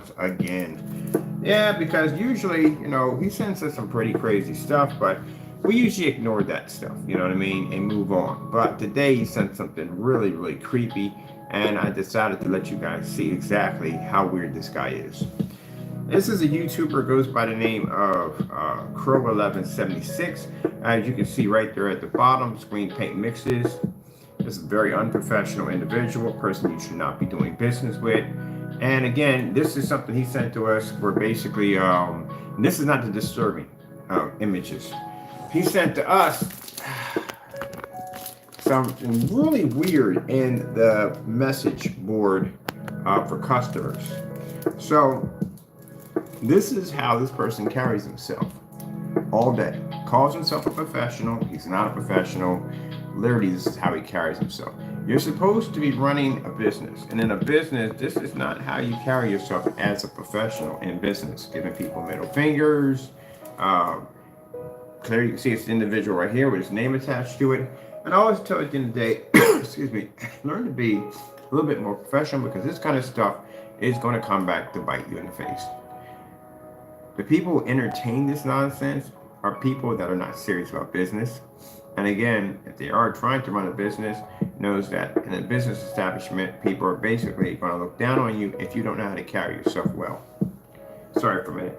once again. Yeah, because usually, you know, he sends us some pretty crazy stuff, but we usually ignore that stuff, you know what I mean, and move on. But today he sent something really, really creepy, and I decided to let you guys see exactly how weird this guy is. This is a YouTuber, goes by the name of Crow1176. As you can see right there at the bottom, screen paint mixes. This is a very unprofessional individual, person you should not be doing business with. And again, this is something he sent to us where basically, this is not the disturbing images. He sent to us something really weird in the message board for customers. So this is how this person carries himself all day. Calls himself a professional. He's not a professional. Literally, this is how he carries himself. You're supposed to be running a business. And in a business, this is not how you carry yourself as a professional in business. Giving people middle fingers. Clearly, you can see it's the individual right here with his name attached to it. And I always tell you at the end of the day, excuse me, learn to be a little bit more professional, because this kind of stuff is going to come back to bite you in the face. The people who entertain this nonsense are people that are not serious about business. And again, if they are trying to run a business, knows that in a business establishment, people are basically going to look down on you if you don't know how to carry yourself well. Sorry for a minute.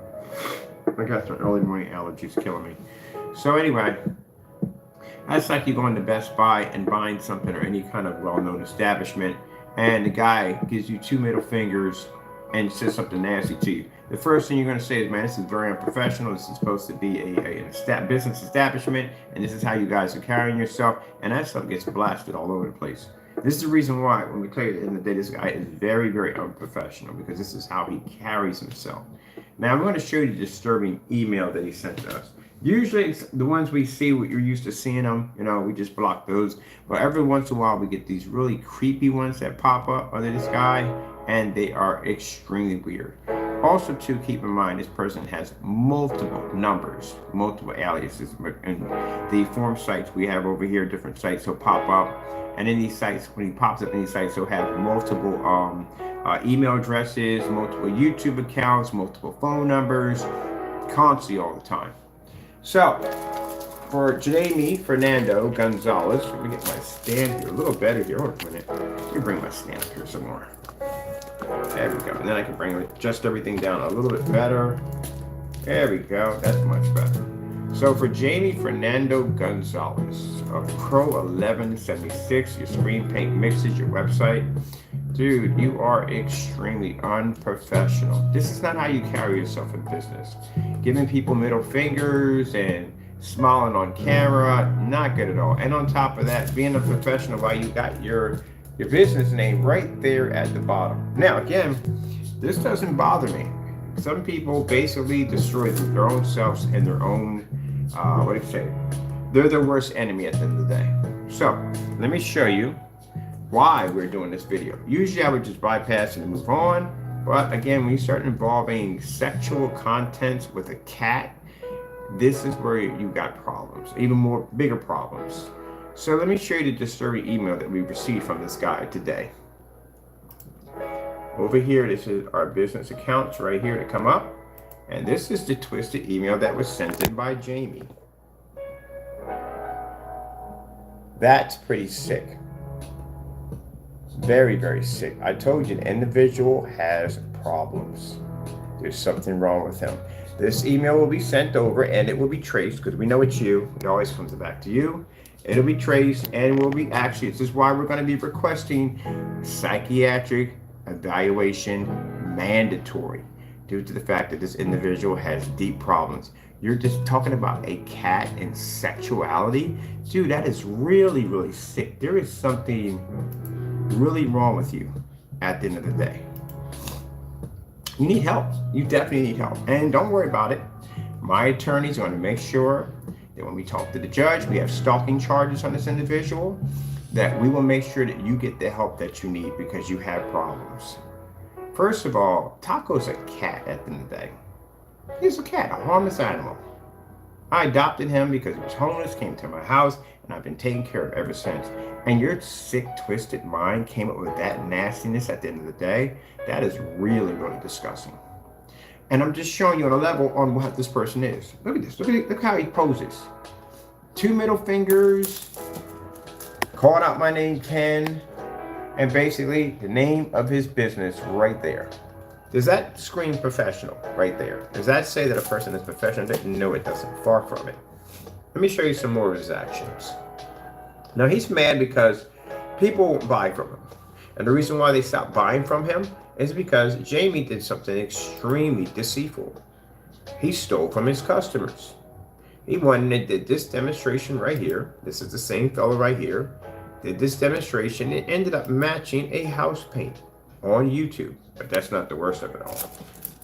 I got some early morning allergies killing me. So anyway, that's like you going to Best Buy and buying something or any kind of well-known establishment, and the guy gives you two middle fingers and says something nasty to you. The first thing you're going to say is, man, this is very unprofessional. This is supposed to be a business establishment, and this is how you guys are carrying yourself. And that stuff gets blasted all over the place. This is the reason why, when we tell you at the end of the day, this guy is very, very unprofessional, because this is how he carries himself. Now, I'm going to show you the disturbing email that he sent to us. Usually, it's the ones we see, you're used to seeing them, you know, we just block those. But every once in a while, we get these really creepy ones that pop up under this guy, and they are extremely weird. Also, to keep in mind, this person has multiple numbers, multiple aliases. And the form sites we have over here, different sites will pop up. And in these sites, when he pops up in these sites, he'll have multiple email addresses, multiple YouTube accounts, multiple phone numbers, constantly all the time. So, for Jamie Fernando Gonzalez, let me get my stand here a little better here. Hold on a minute. Let me bring my stand up here some more. There we go. And then I can bring just everything down a little bit better. There we go. That's much better. So for Jamie Fernando Gonzalez of Crow1176, your screen paint mixes, your website. Dude, you are extremely unprofessional. This is not how you carry yourself in business. Giving people middle fingers and smiling on camera, not good at all. And on top of that, being a professional while you got your business name right there at the bottom. Now, again, this doesn't bother me. Some people basically destroy their own selves and their own, what do you say? They're their worst enemy at the end of the day. So, let me show you why we're doing this video. Usually I would just bypass it and move on. But again, when you start involving sexual content with a cat, this is where you got problems, even more bigger problems. So let me show you the disturbing email that we received from this guy today. Over here, this is our business accounts right here to come up. And this is the twisted email that was sent in by Jamie. That's pretty sick. Very, very sick. I told you the individual has problems. There's something wrong with him. This email will be sent over and it will be traced, because we know it's you. It always comes back to you. It'll be traced and will be actually, this is why we're going to be requesting psychiatric evaluation mandatory, due to the fact that this individual has deep problems. You're just talking about a cat and sexuality? Dude, that is really, really sick. There is something really wrong with you at the end of the day. You need help. You definitely need help. And don't worry about it. My attorney's going to make sure that when we talk to the judge, we have stalking charges on this individual, that we will make sure that you get the help that you need, because you have problems. First of all, Taco's a cat at the end of the day. He's a cat, a harmless animal. I adopted him because he was homeless, came to my house, and I've been taking care of ever since. And your sick, twisted mind came up with that nastiness at the end of the day. That is really, really disgusting. And I'm just showing you on a level on what this person is. Look at this. Look how he poses. 2 middle fingers, calling out my name, Ken, and basically the name of his business right there. Does that scream professional right there? Does that say that a person is professional? No, it doesn't. Far from it. Let me show you some more of his actions. Now, he's mad because people buy from him. And the reason why they stopped buying from him is because Jamie did something extremely deceitful. He stole from his customers. He went and did this demonstration right here. This is the same fellow right here. Did this demonstration and ended up matching a house paint on YouTube. But that's not the worst of it all.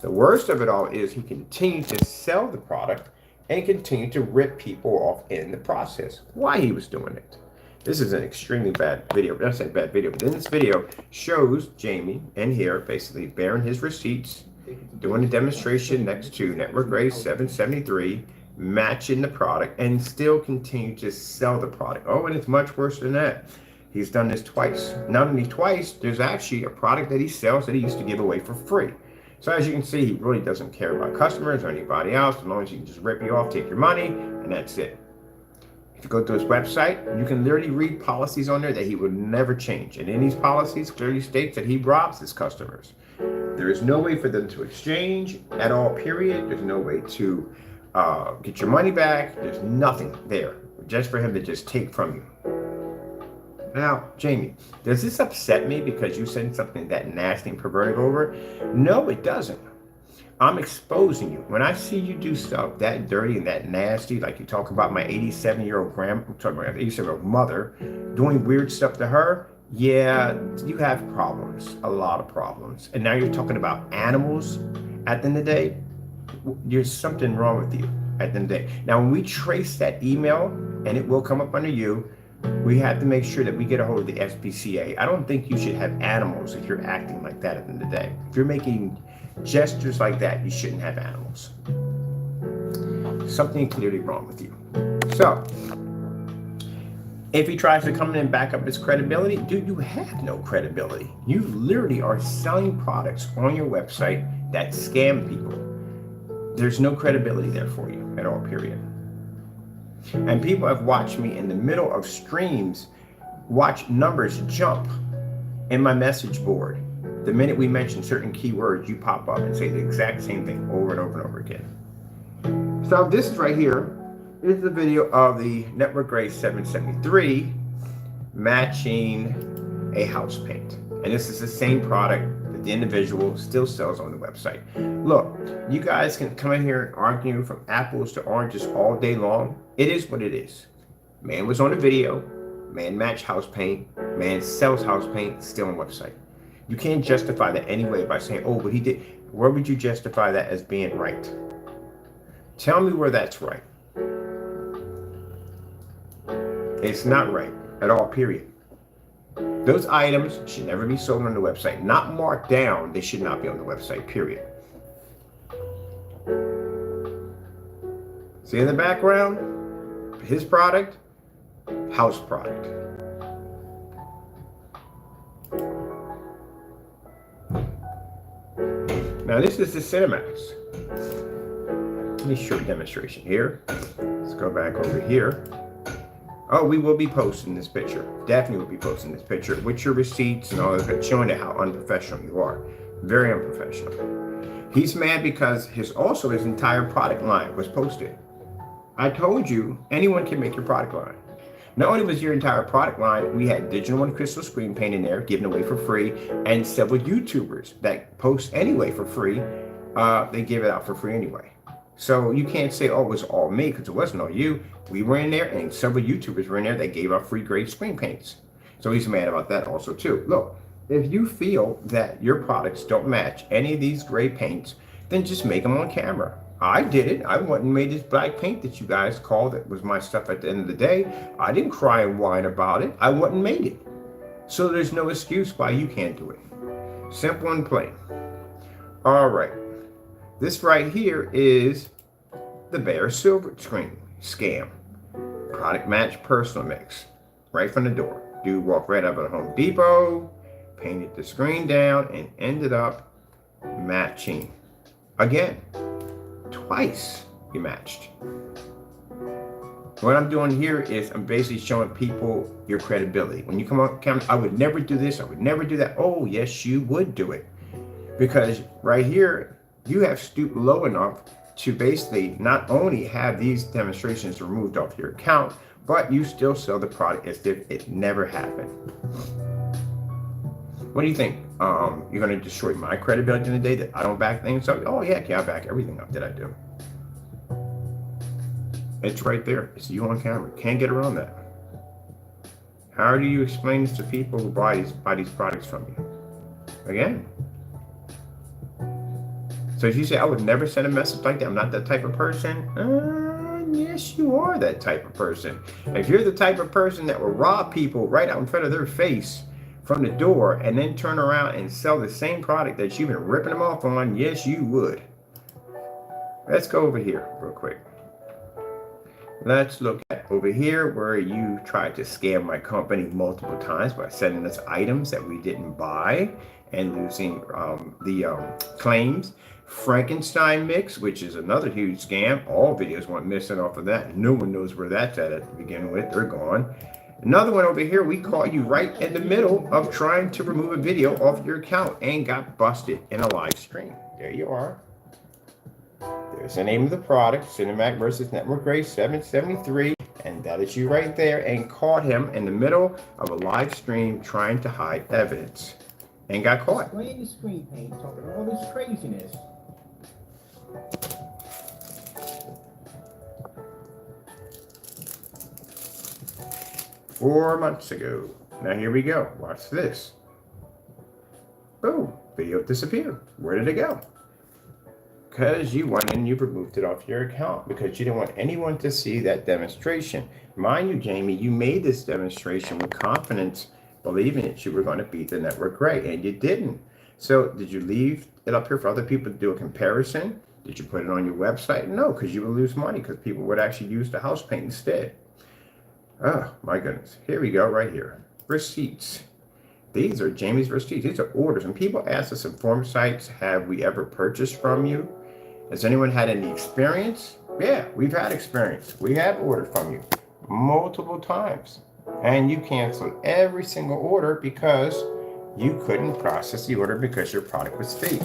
The worst of it all is he continued to sell the product and continued to rip people off in the process. Why he was doing it. This is an extremely bad video. I say bad video, but in this video shows Jamie and here basically bearing his receipts, doing a demonstration next to Network Crows1176, matching the product, and still continue to sell the product. Oh, and it's much worse than that. He's done this twice. Not only twice, there's actually a product that he sells that he used to give away for free. So as you can see, he really doesn't care about customers or anybody else, as long as he can just rip you off, take your money, and that's it. If you go to his website, you can literally read policies on there that he would never change. And in these policies clearly states that he robs his customers. There is no way for them to exchange at all, period. There's no way to get your money back. There's nothing there just for him to just take from you. Now, Jamie, does this upset me because you said something that nasty and perverted over? No, it doesn't. I'm exposing you. When I see you do stuff that dirty and that nasty, like you talk about my 87-year-old grandma, I'm talking about 87-year-old mother, doing weird stuff to her, yeah, you have problems, a lot of problems. And now you're talking about animals at the end of the day. There's something wrong with you at the end of the day. Now, when we trace that email, and it will come up under you, we have to make sure that we get a hold of the SPCA. I don't think you should have animals if you're acting like that at the end of the day. If you're making gestures like that, you shouldn't have animals. Something clearly wrong with you. So, if he tries to come in and back up his credibility, dude, you have no credibility. You literally are selling products on your website that scam people. There's no credibility there for you at all, period. And people have watched me in the middle of streams, watch numbers jump in my message board. The minute we mention certain keywords, you pop up and say the exact same thing over and over and over again. So this is right here is the video of the Network Crows1176 matching a house paint. And this is the same product that the individual still sells on the website. Look, you guys can come in here and argue from apples to oranges all day long. It is what it is. Man was on a video, man matched house paint, man sells house paint, still on website. You can't justify that anyway by saying, oh, but he did. Where would you justify that as being right? Tell me where that's right. It's not right at all, period. Those items should never be sold on the website. Not marked down, they should not be on the website, period. See in the background, his product, house product. Now this is the Cinemax. Let me show you a demonstration here. Let's go back over here. Oh, we will be posting this picture. Definitely will be posting this picture with your receipts and all that, showing how unprofessional you are. Very unprofessional. He's mad because his entire product line was posted. I told you, anyone can make your product line. Not only was your entire product line, we had digital and crystal screen paint in there, given away for free, and several YouTubers that post anyway for free, they give it out for free anyway. So you can't say, oh, it was all me, because it wasn't all you. We were in there, and several YouTubers were in there that gave out free grade screen paints. So he's mad about that also too. Look, if you feel that your products don't match any of these gray paints, then just make them on camera. I did it. I went and made this black paint that you guys called that was my stuff at the end of the day. I didn't cry and whine about it. I went and made it. So there's no excuse why you can't do it. Simple and plain. All right. This right here is the bare silver screen scam. Product match personal mix. Right from the door. Dude walked right up at Home Depot, painted the screen down, and ended up matching. Again, twice you matched. What I'm doing here is I'm basically showing people your credibility. When you come on camera, I would never do this, I would never do that. Oh, yes, you would do it. Because right here, you have stooped low enough to basically not only have these demonstrations removed off your account, but you still sell the product as if it never happened. What do you think? You're going to destroy my credibility in the day that I don't back things up? Oh, yeah, I back everything up that I do. It's right there. It's you on camera. Can't get around that. How do you explain this to people who buy these products from you? Again. So if you say, I would never send a message like that, I'm not that type of person. Yes, you are that type of person. If you're the type of person that will rob people right out in front of their face from the door and then turn around and sell the same product that you've been ripping them off on, yes, you would. Let's go over here real quick. Let's look at over here where you tried to scam my company multiple times by sending us items that we didn't buy and losing the claims. Frankenstein mix, which is another huge scam. All videos went missing off of that. No one knows where that's at to begin with. They're gone. Another one over here, we caught you right in the middle of trying to remove a video off your account and got busted in a live stream. There you are. There's the name of the product, Cinemac versus Network Gray 773, and that is you right there, and caught him in the middle of a live stream trying to hide evidence and got caught. Displaying the screen paint, talking all this craziness. 4 months ago. Now here we go. Watch this. Boom. Video disappeared. Where did it go? Because you went and you removed it off your account because you didn't want anyone to see that demonstration. Mind you, Jamie, you made this demonstration with confidence, believing that you were going to beat the Network Gray, and you didn't. So did you leave it up here for other people to do a comparison? Did you put it on your website? No, because you would lose money because people would actually use the house paint instead. Oh, my goodness. Here we go, right here. Receipts. These are Jamie's receipts. These are orders. And people ask us in forum sites, have we ever purchased from you? Has anyone had any experience? Yeah, we've had experience. We have ordered from you multiple times. And you canceled every single order because you couldn't process the order because your product was fake.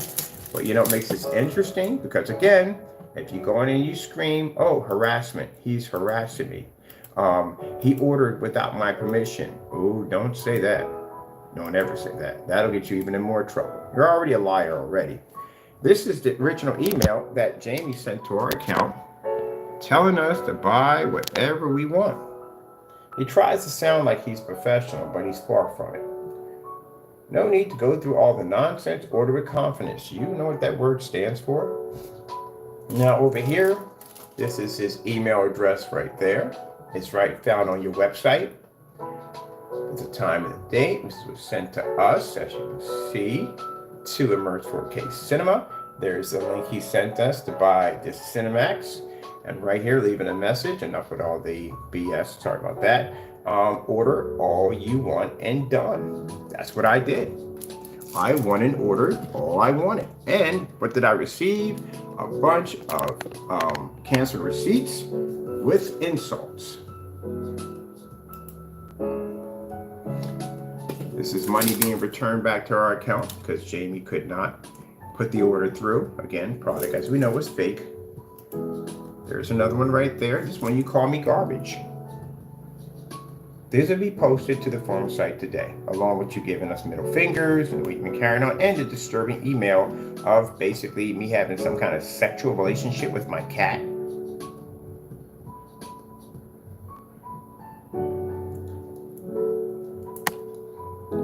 But you know what makes this interesting? Because again, if you go in and you scream, oh, harassment, he's harassing me. He ordered without my permission. Oh, don't say that. Don't ever say that. That'll get you even in more trouble. You're already a liar already. This is the original email that Jamie sent to our account telling us to buy whatever we want. He tries to sound like he's professional, but he's far from it. No need to go through all the nonsense. Order with confidence. You know what that word stands for? Now over here, this is his email address right there. It's right found on your website. The time and the date. This was sent to us, as you can see, to Immerse 4K Cinema. There's the link he sent us to buy this Cinemax. And right here, leaving a message. Enough with all the BS. Sorry about that. Order all you want and done. That's what I did. I went and ordered all I wanted. And what did I receive? A bunch of canceled receipts with insults. This is money being returned back to our account because Jamie could not put the order through. Again, product, as we know, is fake. There's another one right there. This one, you call me garbage. These will be posted to the forum site today, along with you giving us middle fingers and what you've been carrying on, and the disturbing email of basically me having some kind of sexual relationship with my cat.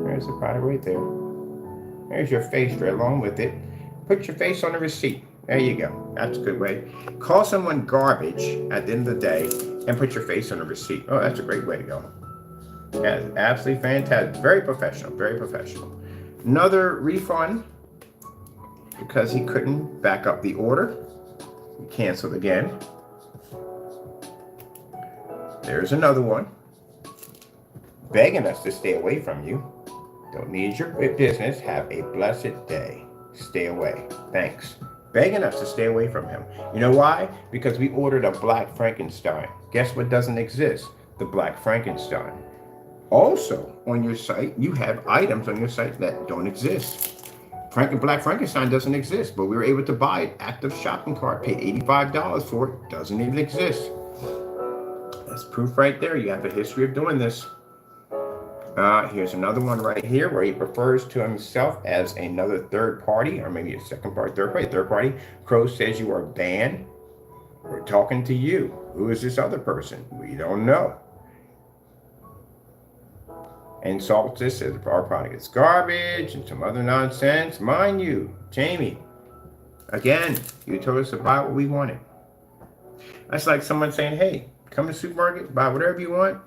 There's the product right there. There's your face right along with it. Put your face on the receipt. There you go. That's a good way. Call someone garbage at the end of the day and put your face on the receipt. Oh, that's a great way to go. That's absolutely fantastic. Very professional. Very professional. Another refund because he couldn't back up the order. He canceled again. There's another one. Begging us to stay away from you. Don't need your business. Have a blessed day. Stay away. Thanks. Begging us to stay away from him. You know why? Because we ordered a Black Frankenstein. Guess what doesn't exist? The Black Frankenstein. Also, on your site, you have items on your site that don't exist. Black Frankenstein doesn't exist, but we were able to buy it. Active shopping cart. Paid $85 for it. Doesn't even exist. That's proof right there. You have a history of doing this. Here's another one right here where he refers to himself as another third party, or maybe a second party, third party. Crow says you are banned. We're talking to you. Who is this other person? We don't know. Insults us as our product is garbage and some other nonsense. Mind you, Jamie, again, you told us to buy what we wanted. That's like someone saying, hey, come to the supermarket, buy whatever you want,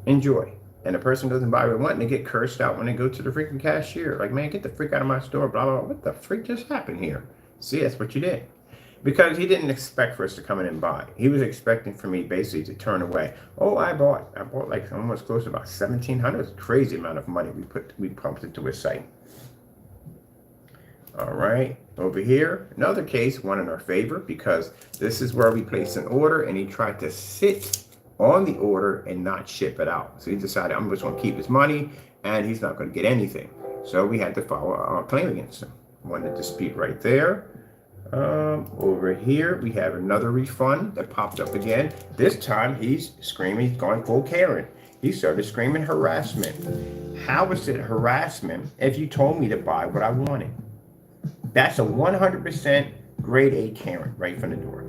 enjoy. And the person doesn't buy what they want, and they get cursed out when they go to the freaking cashier. Like, man, get the freak out of my store, blah, blah, blah. What the freak just happened here? See, that's what you did. Because he didn't expect for us to come in and buy. He was expecting for me basically to turn away. Oh, I bought like almost close to about $1,700. It's a crazy amount of money we pumped into his site. All right, over here, another case, one in our favor, because this is where we placed an order and he tried to sit on the order and not ship it out. So he decided I'm just going to keep his money and he's not going to get anything. So we had to file a claim against him. One to dispute right there. Over here, we have another refund that popped up again. This time he's screaming, he's going full Karen. He started screaming harassment. How is it harassment if you told me to buy what I wanted? That's a 100% grade A Karen right from the door.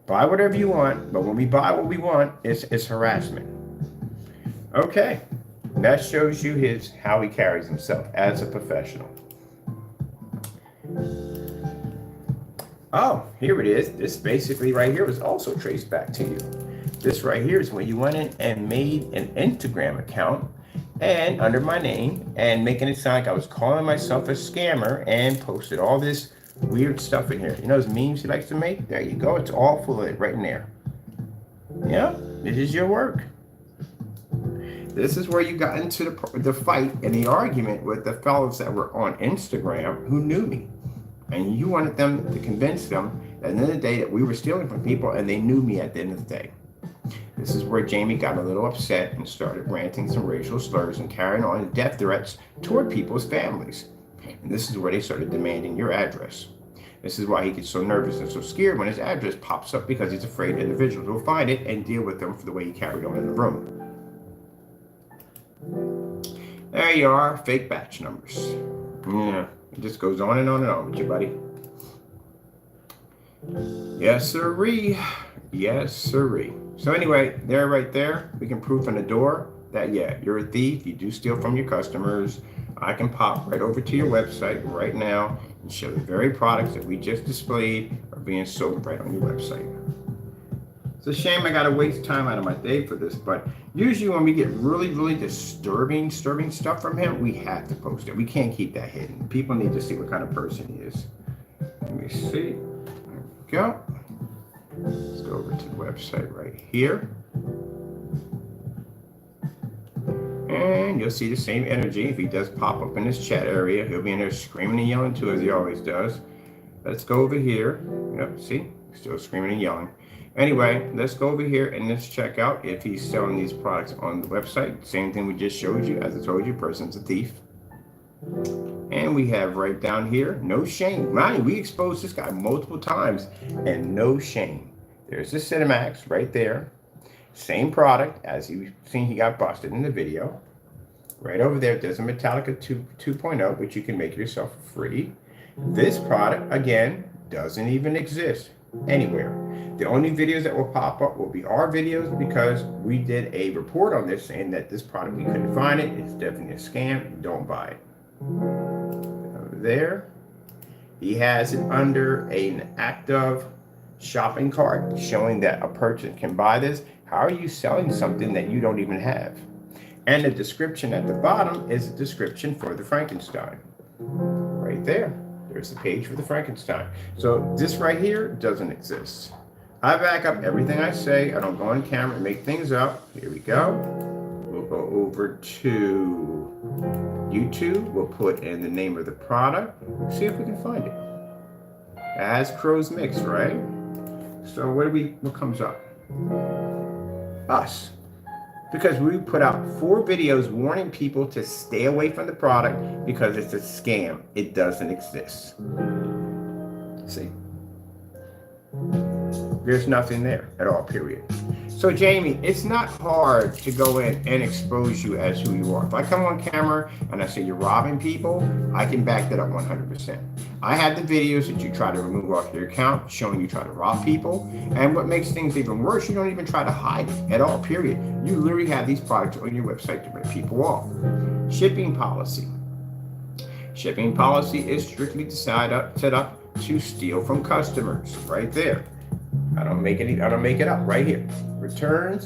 Buy whatever you want, but when we buy what we want, it's harassment. Okay, that shows you how he carries himself as a professional. Oh, here it is. This basically right here was also traced back to you. This right here is when you went in and made an Instagram account and under my name and making it sound like I was calling myself a scammer and posted all this weird stuff in here. You know those memes he likes to make? There you go. It's all full of it right in there. Yeah, this is your work. This is where you got into the fight and the argument with the fellows that were on Instagram who knew me. And you wanted them to convince them at the end of the day that we were stealing from people and they knew me at the end of the day. This is where Jamie got a little upset and started ranting some racial slurs and carrying on death threats toward people's families. And this is where they started demanding your address. This is why he gets so nervous and so scared when his address pops up, because he's afraid individuals will find it and deal with them for the way he carried on in the room. There you are, fake batch numbers. Yeah, it just goes on and on and on with you, buddy. Yes, sirree. Yes, sirree. So anyway, right there, we can prove on the door that, yeah, you're a thief. You do steal from your customers. I can pop right over to your website right now and show the very products that we just displayed are being sold right on your website. It's a shame I got to waste time out of my day for this, but usually when we get really, really disturbing stuff from him, we have to post it. We can't keep that hidden. People need to see what kind of person he is. Let me see. There we go. Let's go over to the website right here. And you'll see the same energy. If he does pop up in this chat area, he'll be in there screaming and yelling too, as he always does. Let's go over here. Yep, see? Still screaming and yelling. Anyway, let's go over here and let's check out if he's selling these products on the website. Same thing we just showed you. As I told you, person's a thief. And we have right down here, no shame. Mind you, we exposed this guy multiple times and no shame. There's the Cinemax right there. Same product as you've seen he got busted in the video. Right over there, there's a Metallica 2.0, which you can make yourself free. This product, again, doesn't even exist anywhere. The only videos that will pop up will be our videos, because we did a report on this saying that this product, we couldn't find it. It's definitely a scam. Don't buy it. Over there, he has it under an active shopping cart showing that a person can buy this. How are you selling something that you don't even have? And the description at the bottom is a description for the Frankenstein. Right there. There's the page for the Frankenstein. So this right here doesn't exist. I back up everything I say. I don't go on camera and make things up. Here we go. We'll go over to YouTube. We'll put in the name of the product. See if we can find it. As Crows Mix, right? So what comes up? Us. Because we put out 4 videos warning people to stay away from the product because it's a scam. It doesn't exist. See? There's nothing there at all, period. So Jamie, it's not hard to go in and expose you as who you are. If I come on camera and I say you're robbing people, I can back that up 100%. I have the videos that you try to remove off your account showing you try to rob people. And what makes things even worse, you don't even try to hide it at all, period. You literally have these products on your website to rip people off. Shipping policy. Shipping policy is strictly set up to steal from customers, right there. I don't make it up, right here. Return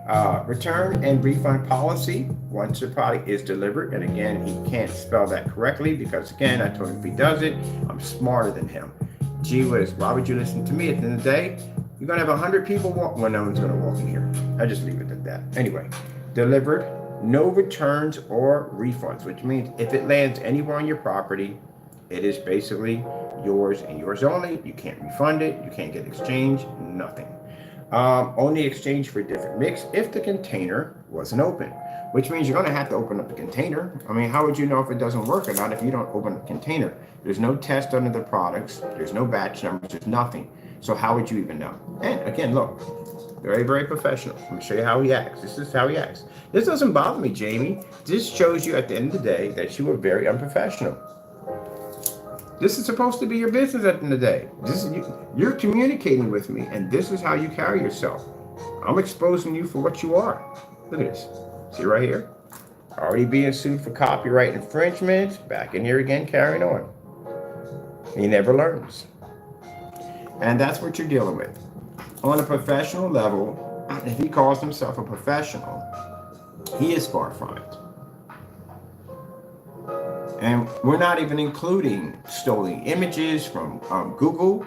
and refund policy once the product is delivered. And again, he can't spell that correctly because again, I told him if he does it, I'm smarter than him. Gee whiz, why would you listen to me? At the end of the day, you're gonna have 100 people walk, well, no one's gonna walk in here. I just leave it at that. Anyway, delivered, no returns or refunds, which means if it lands anywhere on your property, it is basically yours and yours only. You can't refund it. You can't get exchange, nothing. Only exchange for a different mix if the container wasn't open, which means you're going to have to open up the container. I mean, how would you know if it doesn't work or not if you don't open the container? There's no test under the products. There's no batch numbers. There's nothing. So how would you even know? And again, look, very, very professional. Let me show you how he acts. This is how he acts. This doesn't bother me, Jamie. This shows you at the end of the day that you were very unprofessional. This is supposed to be your business at the end of the day. You're communicating with me, and this is how you carry yourself. I'm exposing you for what you are. Look at this. See right here? Already being sued for copyright infringement. Back in here again, carrying on. He never learns. And that's what you're dealing with. On a professional level, if he calls himself a professional, he is far from it. And we're not even including stolen images from Google,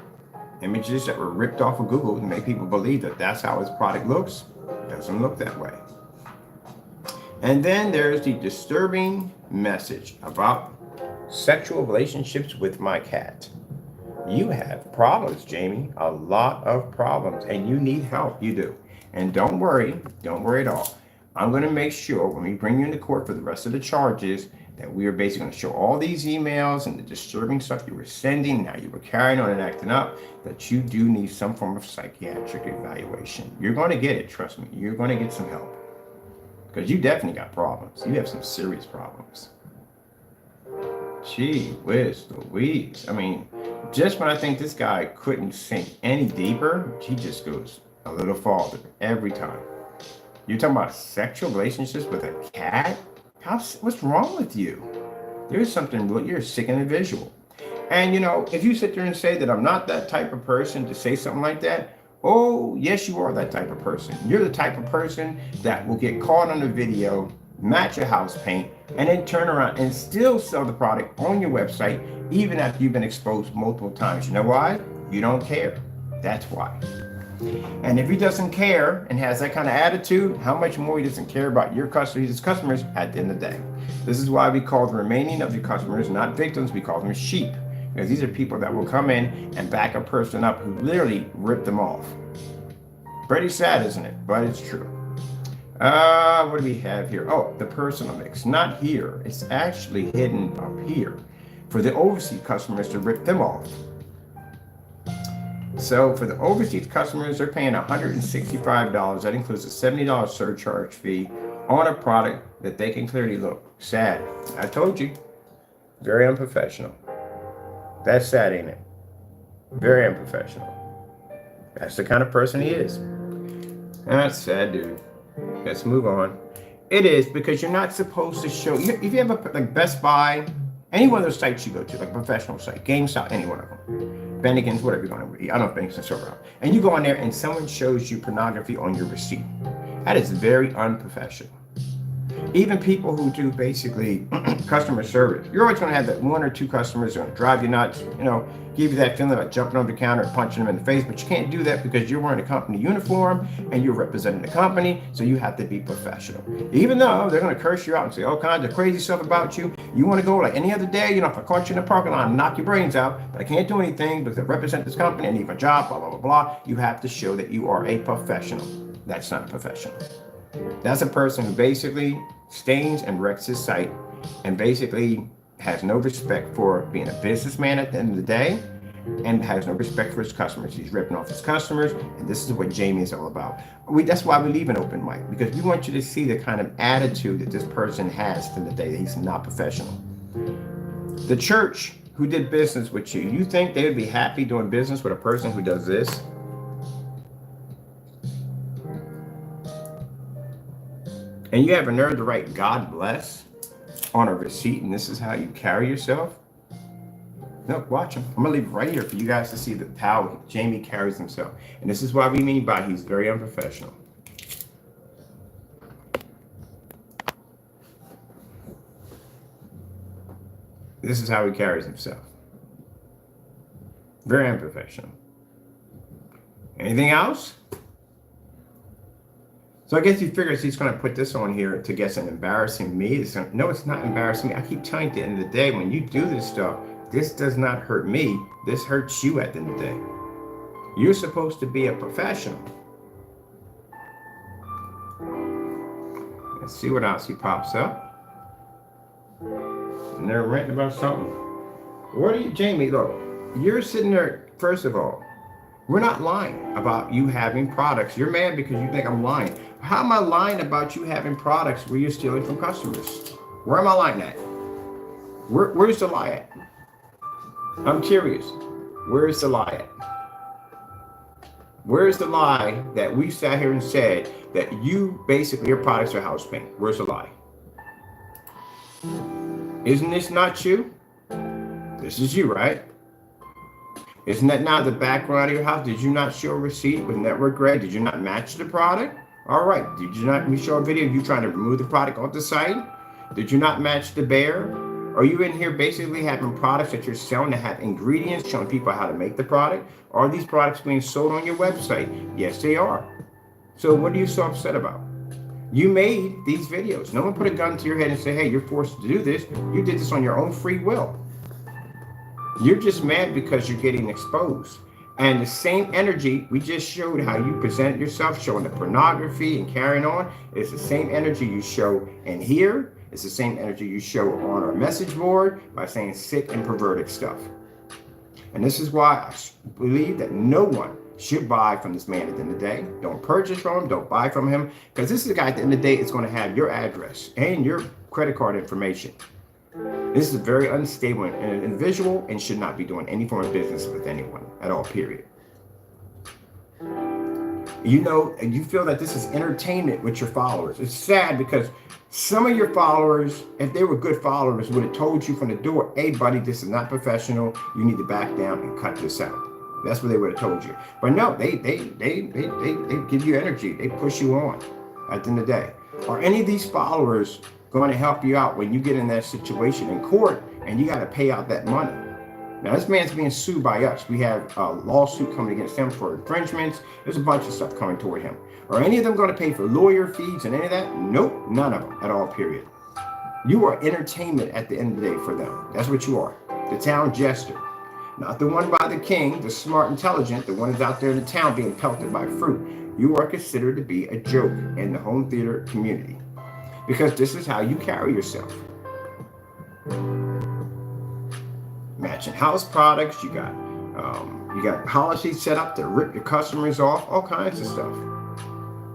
images that were ripped off of Google to make people believe that that's how his product looks. It doesn't look that way. And then there's the disturbing message about sexual relationships with my cat. You have problems, Jamie, a lot of problems, and you need help. You do. And don't worry at all. I'm going to make sure when we bring you into court for the rest of the charges that we are basically going to show all these emails and the disturbing stuff you were sending, now you were carrying on and acting up, that you do need some form of psychiatric evaluation. You're going to get it, trust me. You're going to get some help. Because you definitely got problems. You have some serious problems. Gee whiz Louise. I mean, just when I think this guy couldn't sink any deeper, he just goes a little farther every time. You're talking about sexual relationships with a cat? What's wrong with you? There's something real, you're a sick individual. And you know, if you sit there and say that I'm not that type of person to say something like that, oh, yes, you are that type of person. You're the type of person that will get caught on the video, match your house paint, and then turn around and still sell the product on your website, even after you've been exposed multiple times. You know why? You don't care. That's why. And if he doesn't care and has that kind of attitude, how much more he doesn't care about your customers, his customers at the end of the day. This is why we call the remaining of your customers not victims, we call them sheep. Because these are people that will come in and back a person up who literally ripped them off. Pretty sad, isn't it? But it's true. What do we have here? Oh, the personal mix. Not here. It's actually hidden up here for the overseas customers to rip them off. So for the overseas customers, they're paying $165. That includes a $70 surcharge fee on a product that they can clearly look. Sad. I told you. Very unprofessional. That's sad, ain't it? Very unprofessional. That's the kind of person he is. That's sad, dude. Let's move on. It is because you're not supposed to show. If you have a like Best Buy, any one of those sites you go to, like a professional site, GameStop, any one of them. Bennigan's, whatever you're going to eat. I don't know if Bennigan's server out. And you go on there and someone shows you pornography on your receipt. That is very unprofessional. Even people who do basically customer service, you're always going to have that one or two customers who are going to drive you nuts, give you that feeling like jumping over the counter and punching them in the face, but you can't do that because you're wearing a company uniform and you're representing the company, so you have to be professional. Even though they're going to curse you out and say all kinds of crazy stuff about you, you want to go like any other day, if I caught you in the parking lot and knock your brains out, but I can't do anything because I represent this company, I need my job, blah, blah, blah, blah. You have to show that you are a professional. That's not a professional. That's a person who basically stains and wrecks his site and basically has no respect for being a businessman at the end of the day and has no respect for his customers. He's ripping off his customers, and this is what Jamie is all about. That's why we leave an open mic, because we want you to see the kind of attitude that this person has to the day that he's not professional. The church who did business with you, you think they would be happy doing business with a person who does this? And you have a nerve to write God bless on a receipt, and this is how you carry yourself? No, watch him. I'm going to leave it right here for you guys to see how Jamie carries himself. And this is what we mean by he's very unprofessional. This is how he carries himself. Very unprofessional. Anything else? So I guess he figures he's going to put this on here to guess and embarrassing me. No, it's not embarrassing me. I keep telling you at the end of the day, when you do this stuff, this does not hurt me. This hurts you at the end of the day. You're supposed to be a professional. Let's see what else he pops up. And they're ranting about something. What are you, Jamie, look, you're sitting there, first of all, we're not lying about you having products. You're mad because you think I'm lying. How am I lying about you having products where you're stealing from customers? Where am I lying at? Where's the lie at? I'm curious. Where's the lie at? Where's the lie that we sat here and said that you basically, your products are house paint? Where's the lie? Isn't this not you? This is you, right? Isn't that not the background of your house? Did you not show a receipt with network grade? Did you not match the product? All right. Did you not show a video of you trying to remove the product off the site? Did you not match the bear? Are you in here basically having products that you're selling that have ingredients, showing people how to make the product? Are these products being sold on your website? Yes, they are. So what are you so upset about? You made these videos. No one put a gun to your head and said, hey, you're forced to do this. You did this on your own free will. You're just mad because you're getting exposed. And the same energy we just showed how you present yourself, showing the pornography and carrying on, is the same energy you show in here. It's the same energy you show on our message board by saying sick and perverted stuff. And this is why I believe that no one should buy from this man at the end of the day. Don't purchase from him. Don't buy from him. Because this is the guy at the end of the day is going to have your address and your credit card information. This is a very unstable individual and should not be doing any form of business with anyone at all, period. You feel that this is entertainment with your followers. It's sad because some of your followers, if they were good followers, would have told you from the door, hey, buddy, this is not professional. You need to back down and cut this out. That's what they would have told you. But no, they give you energy. They push you on at the end of the day. Are any of these followers going to help you out when you get in that situation in court and you got to pay out that money? Now, this man's being sued by us. We have a lawsuit coming against him for infringements. There's a bunch of stuff coming toward him. Are any of them going to pay for lawyer fees and any of that? Nope, none of them at all, period. You are entertainment at the end of the day for them. That's what you are. The town jester. Not the one by the king, the smart, intelligent, the one who's out there in the town being pelted by fruit. You are considered to be a joke in the home theater community. Because this is how you carry yourself. Matching house products, you got policies set up to rip your customers off, all kinds of stuff.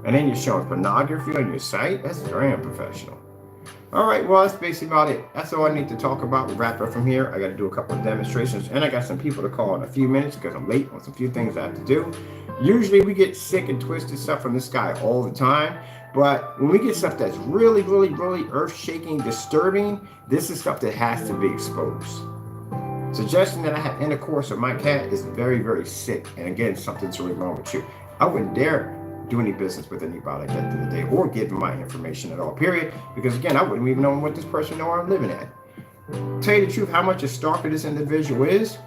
And then you're showing pornography on your site. That's very unprofessional. All right, well, that's basically about it. That's all I need to talk about. We'll wrap up from here. I got to do a couple of demonstrations, and I got some people to call in a few minutes because I'm late on some few things I have to do. Usually we get sick and twisted stuff from this guy all the time. But when we get stuff that's really, really, really earth-shaking, disturbing, this is stuff that has to be exposed. Suggesting that I have intercourse with my cat is very, very sick. And again, something's really wrong with you. I wouldn't dare do any business with anybody at the end of the day, or give my information at all, period. Because again, I wouldn't even know what this person know I'm living at. Tell you the truth, how much a stalker this individual is.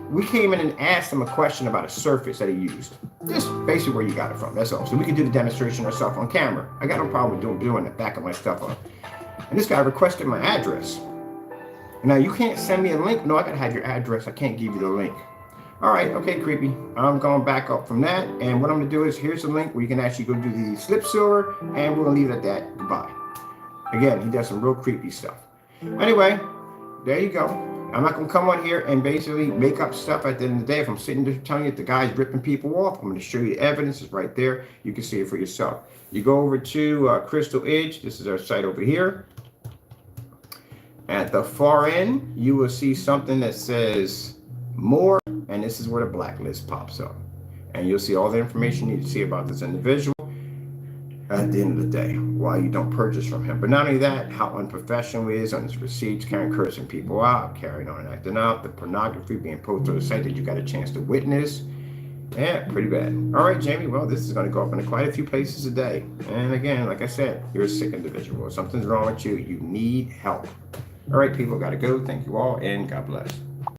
We came in and asked him a question about a surface that he used. Just basically where you got it from, that's all. So we could do the demonstration ourselves on camera. I got no problem with doing the back of my stuff up. And this guy requested my address. Now you can't send me a link. No, I gotta have your address. I can't give you the link. All right, okay, creepy. I'm going back up from that. And what I'm gonna do is, here's the link where you can actually go do the slip silver, and we're gonna leave it at that. Goodbye. Again, he does some real creepy stuff. Anyway, there you go. I'm not gonna come on here and basically make up stuff at the end of the day. If I'm sitting there telling you the guy's ripping people off, I'm gonna show you the evidence. It's right there. You can see it for yourself. You go over to Crystal Edge. This is our site over here. At the far end, you will see something that says more, and this is where the blacklist pops up. And you'll see all the information you need to see about this individual at the end of the day, why you don't purchase from him. But not only that, how unprofessional he is on his receipts, carrying, cursing people out, carrying on and acting out, the pornography being posted to the site that you got a chance to witness. Yeah, pretty bad. All right, Jamie, well, this is going to go up in quite a few places a day. And again, like I said, you're a sick individual. If something's wrong with you, you need help. All right, people, got to go. Thank you all, and God bless.